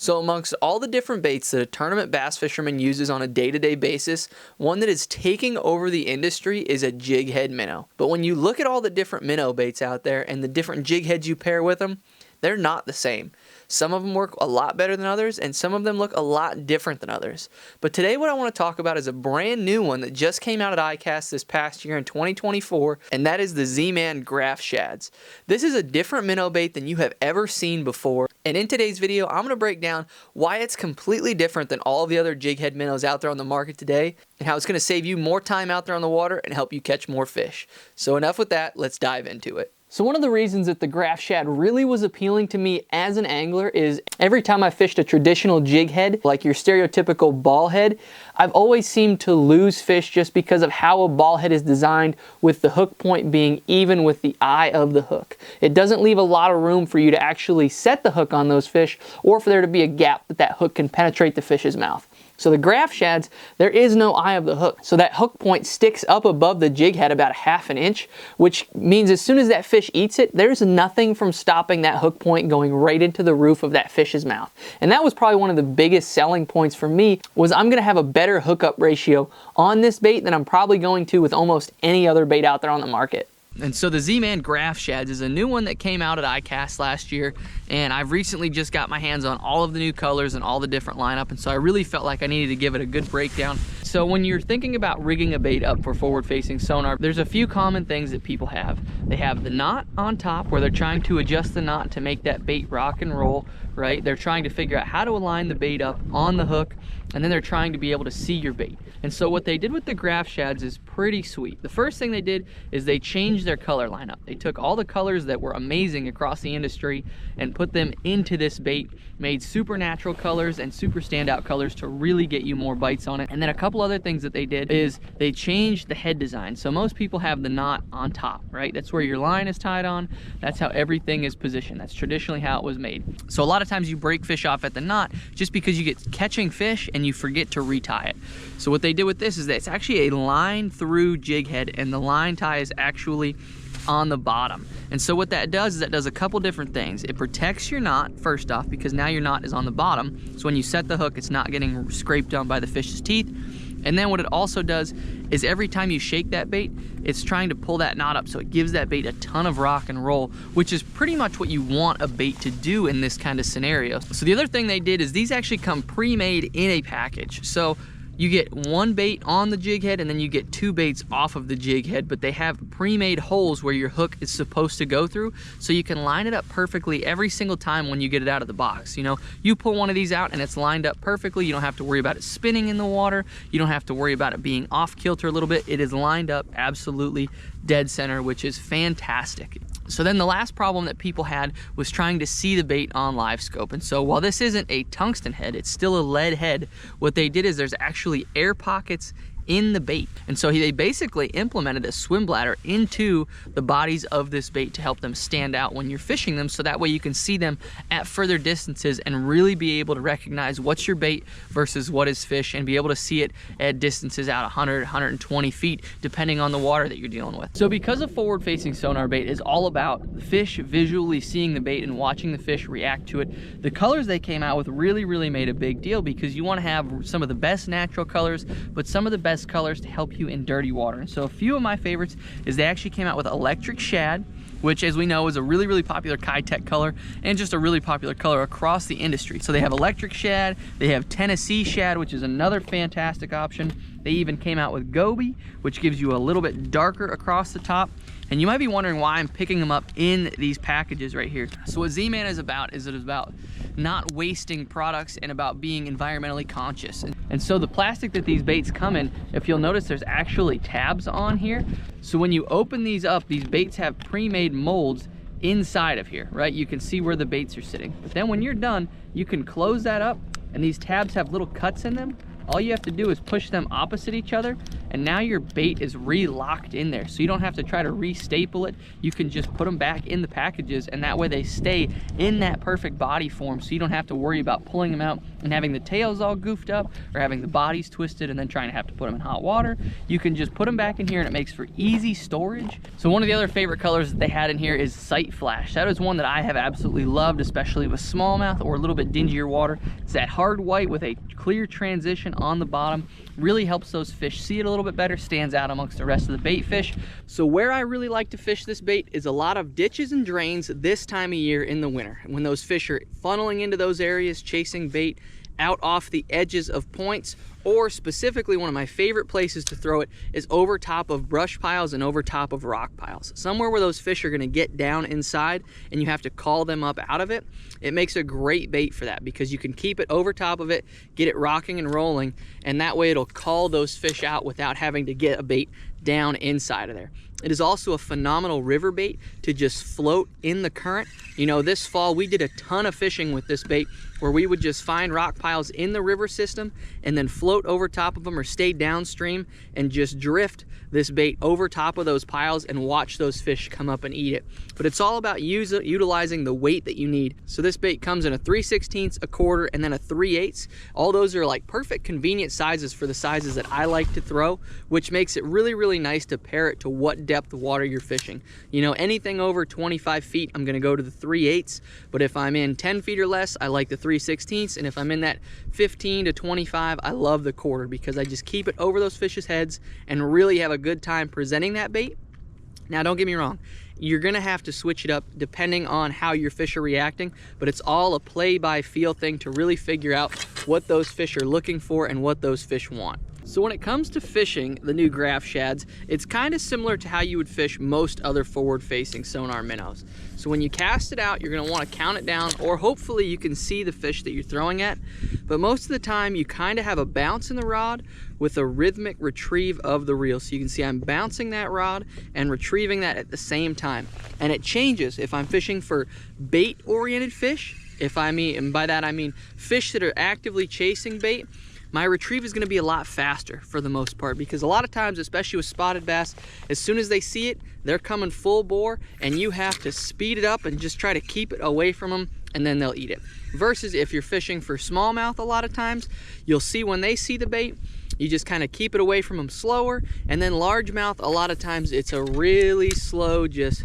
So amongst all the different baits that a tournament bass fisherman uses on a day-to-day basis, one that is taking over the industry is a jig head minnow. But when you look at all the different minnow baits out there and the different jig heads you pair with them, they're not the same. Some of them work a lot better than others, and some of them look a lot different than others. But today what I want to talk about is a brand new one that just came out at ICAST this past year in 2024, and that is the Z-Man GRAPH SHADZ. This is a different minnow bait than you have ever seen before, and in today's video I'm going to break down why it's completely different than all the other jig head minnows out there on the market today, and how it's going to save you more time out there on the water and help you catch more fish. So enough with that, let's dive into it. So one of the reasons that the GRAPH Shad really was appealing to me as an angler is every time I fished a traditional jig head, like your stereotypical ball head, I've always seemed to lose fish just because of how a ball head is designed, with the hook point being even with the eye of the hook. It doesn't leave a lot of room for you to actually set the hook on those fish, or for there to be a gap that hook can penetrate the fish's mouth. So the GRAPH Shads, there is no eye of the hook. So that hook point sticks up above the jig head about 1/2 inch, which means as soon as that fish eats it, there's nothing from stopping that hook point going right into the roof of that fish's mouth. And that was probably one of the biggest selling points for me, was I'm gonna have a better hookup ratio on this bait than I'm probably going to with almost any other bait out there on the market. And so the Z-Man GRAPH SHADZ is a new one that came out at ICAST last year, and I've recently just got my hands on all of the new colors and all the different lineup, and so I really felt like I needed to give it a good breakdown. So when you're thinking about rigging a bait up for forward-facing sonar, there's a few common things that people have. They have the knot on top, where they're trying to adjust the knot to make that bait rock and roll, right? They're trying to figure out how to align the bait up on the hook, and then they're trying to be able to see your bait. And so what they did with the GRAPH Shads is pretty sweet. The first thing they did is they changed their color lineup. They took all the colors that were amazing across the industry and put them into this bait, made super natural colors and super standout colors to really get you more bites on it. And then a couple other things that they did is they changed the head design. So most people have the knot on top, right? That's where your line is tied on. That's how everything is positioned. That's traditionally how it was made. So a lot of times you break fish off at the knot just because you get catching fish and you forget to retie it. So what they did with this is that it's actually a line through jig head, and the line tie is actually on the bottom. And so what that does is that does a couple different things. It protects your knot, first off, because now your knot is on the bottom. So when you set the hook, it's not getting scraped on by the fish's teeth. And then what it also does is every time you shake that bait, it's trying to pull that knot up, so it gives that bait a ton of rock and roll, which is pretty much what you want a bait to do in this kind of scenario. So the other thing they did is these actually come pre-made in a package. So you get one bait on the jig head, and then you get 2 baits off of the jig head, but they have pre-made holes where your hook is supposed to go through, so you can line it up perfectly every single time when you get it out of the box. You know, you pull one of these out and it's lined up perfectly. You don't have to worry about it spinning in the water. You don't have to worry about it being off kilter a little bit. It is lined up absolutely dead center, which is fantastic. So then the last problem that people had was trying to see the bait on live scope. And so while this isn't a tungsten head, it's still a lead head, what they did is there's actually air pockets in the bait. And so they basically implemented a swim bladder into the bodies of this bait to help them stand out when you're fishing them, so that way you can see them at further distances and really be able to recognize what's your bait versus what is fish, and be able to see it at distances out 100, 120 feet, depending on the water that you're dealing with. So because a forward-facing sonar bait is all about the fish visually seeing the bait and watching the fish react to it, the colors they came out with really made a big deal, because you want to have some of the best natural colors, but some of the best colors to help you in dirty water. And so a few of my favorites is they actually came out with electric shad, which, as we know, is a really popular Ki-Tech color, and just a really popular color across the industry. So they have electric shad, they have Tennessee shad, which is another fantastic option. They even came out with Goby, which gives you a little bit darker across the top. And you might be wondering why I'm picking them up in these packages right here. So what Z-Man is about not wasting products and about being environmentally conscious. And so the plastic that these baits come in, if you'll notice, there's actually tabs on here. So when you open these up, these baits have pre-made molds inside of here, right? You can see where the baits are sitting. But then when you're done, you can close that up, and these tabs have little cuts in them, all you have to do is push them opposite each other, and now your bait is re-locked in there. So you don't have to try to re-staple it. You can just put them back in the packages, and that way they stay in that perfect body form, so you don't have to worry about pulling them out and having the tails all goofed up or having the bodies twisted and then trying to have to put them in hot water. You can just put them back in here, and it makes for easy storage. So one of the other favorite colors that they had in here is Sight Flash. That is one that I have absolutely loved, especially with smallmouth or a little bit dingier water. It's that hard white with a clear transition on the bottom. Really helps those fish see it a little bit better, stands out amongst the rest of the bait fish. So where I really like to fish this bait is a lot of ditches and drains this time of year in the winter, when those fish are funneling into those areas, chasing bait out off the edges of points, or specifically one of my favorite places to throw it is over top of brush piles and over top of rock piles. Somewhere where those fish are gonna get down inside and you have to call them up out of it. It makes a great bait for that because you can keep it over top of it, get it rocking and rolling, and that way it'll call those fish out without having to get a bait down inside of there. It is also a phenomenal river bait to just float in the current. You know, this fall we did a ton of fishing with this bait where we would just find rock piles in the river system and then float over top of them or stay downstream and just drift this bait over top of those piles and watch those fish come up and eat it. But it's all about utilizing the weight that you need. So this bait comes in a 3/16, a quarter, and then a 3/8. All those are like perfect convenient sizes for the sizes that I like to throw, which makes it really, really nice to pair it to what depth of water you're fishing. You know, anything over 25 feet, I'm gonna go to the 3/8, but if I'm in 10 feet or less, I like the 3/16, and if I'm in that 15 to 25, I love the quarter because I just keep it over those fish's heads and really have a good time presenting that bait. Now, don't get me wrong, you're gonna have to switch it up depending on how your fish are reacting, but it's all a play by feel thing to really figure out what those fish are looking for and what those fish want. So when it comes to fishing the new GRAPH Shads, it's kind of similar to how you would fish most other forward-facing Sonar minnows. So when you cast it out, you're gonna wanna count it down, or hopefully you can see the fish that you're throwing at. But most of the time, you kind of have a bounce in the rod with a rhythmic retrieve of the reel. So you can see I'm bouncing that rod and retrieving that at the same time. And it changes if I'm fishing for bait-oriented fish. And by that I mean fish that are actively chasing bait. My retrieve is going to be a lot faster for the most part because a lot of times, especially with spotted bass, as soon as they see it, they're coming full bore and you have to speed it up and just try to keep it away from them and then they'll eat it. Versus if you're fishing for smallmouth, a lot of times, you'll see when they see the bait, you just kind of keep it away from them slower, and then largemouth, a lot of times it's a really slow just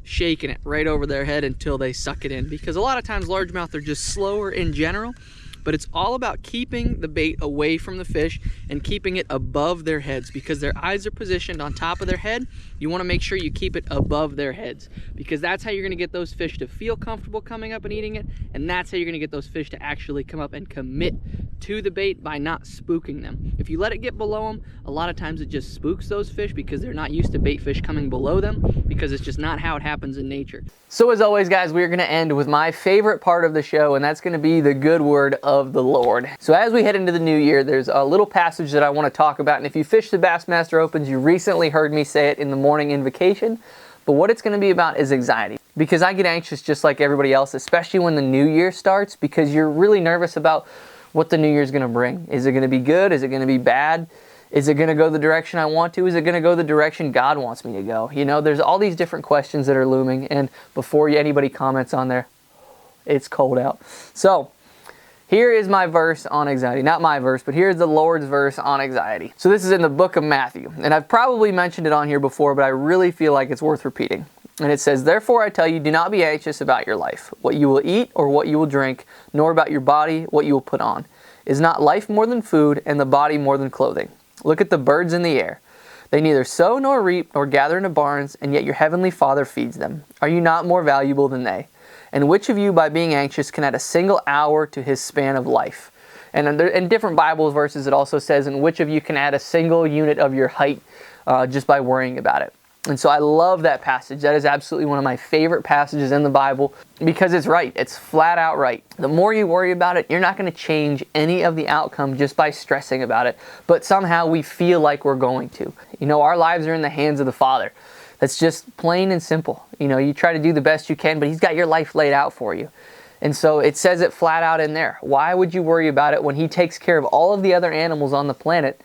shaking it right over their head until they suck it in, because a lot of times largemouth are just slower in general. But it's all about keeping the bait away from the fish and keeping it above their heads, because their eyes are positioned on top of their head. You want to make sure you keep it above their heads, because that's how you're going to get those fish to feel comfortable coming up and eating it, and that's how you're going to get those fish to actually come up and commit to the bait by not spooking them. If you let it get below them, a lot of times it just spooks those fish because they're not used to bait fish coming below them, because it's just not how it happens in nature. So as always, guys, we're going to end with my favorite part of the show, and that's going to be the good word of the Lord. So as we head into the new year, there's a little passage that I want to talk about, and if you fish the Bassmaster Opens, you recently heard me say it in the morning invocation, but what it's going to be about is anxiety. Because I get anxious just like everybody else, especially when the new year starts, because you're really nervous about what the new year is going to bring. Is it going to be good? Is it going to be bad? Is it going to go the direction I want to? Is it going to go the direction God wants me to go? You know, there's all these different questions that are looming, and before anybody comments on there, it's cold out. So here is my verse on anxiety. Not my verse, but here's the Lord's verse on anxiety. So this is in the book of Matthew, and I've probably mentioned it on here before, but I really feel like it's worth repeating. And it says, "Therefore I tell you, do not be anxious about your life, what you will eat or what you will drink, nor about your body, what you will put on. Is not life more than food, and the body more than clothing? Look at the birds in the air. They neither sow nor reap nor gather into barns, and yet your heavenly Father feeds them. Are you not more valuable than they? And which of you, by being anxious, can add a single hour to his span of life?" And in different Bible verses, it also says, "And which of you can add a single unit of your height just by worrying about it?" And so I love that passage. That is absolutely one of my favorite passages in the Bible, because it's right. It's flat out right. The more you worry about it, you're not going to change any of the outcome just by stressing about it. But somehow we feel like we're going to. You know, our lives are in the hands of the Father. That's just plain and simple. You know, you try to do the best you can, but He's got your life laid out for you. And so it says it flat out in there. Why would you worry about it when he takes care of all of the other animals on the planet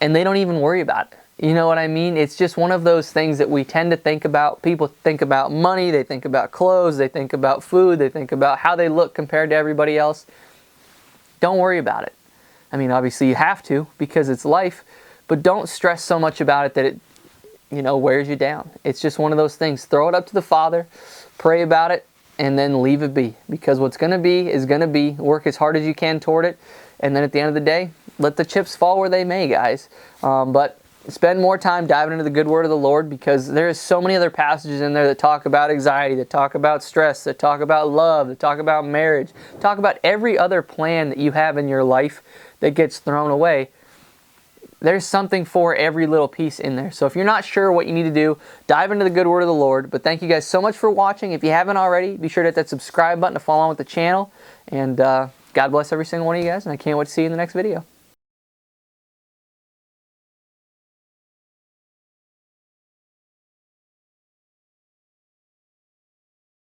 and they don't even worry about it? You know what I mean? It's just one of those things that we tend to think about. People think about money, they think about clothes, they think about food, they think about how they look compared to everybody else. Don't worry about it. I mean, obviously you have to because it's life, but don't stress so much about it that it, you know, wears you down. It's just one of those things. Throw it up to the Father, pray about it, and then leave it be. Because what's going to be is going to be. Work as hard as you can toward it, and then at the end of the day, let the chips fall where they may, guys. But spend more time diving into the good word of the Lord, because there's so many other passages in there that talk about anxiety, that talk about stress, that talk about love, that talk about marriage, talk about every other plan that you have in your life that gets thrown away. There's something for every little piece in there. So if you're not sure what you need to do, dive into the good word of the Lord. But thank you guys so much for watching. If you haven't already, be sure to hit that subscribe button to follow on with the channel. And God bless every single one of you guys, and I can't wait to see you in the next video.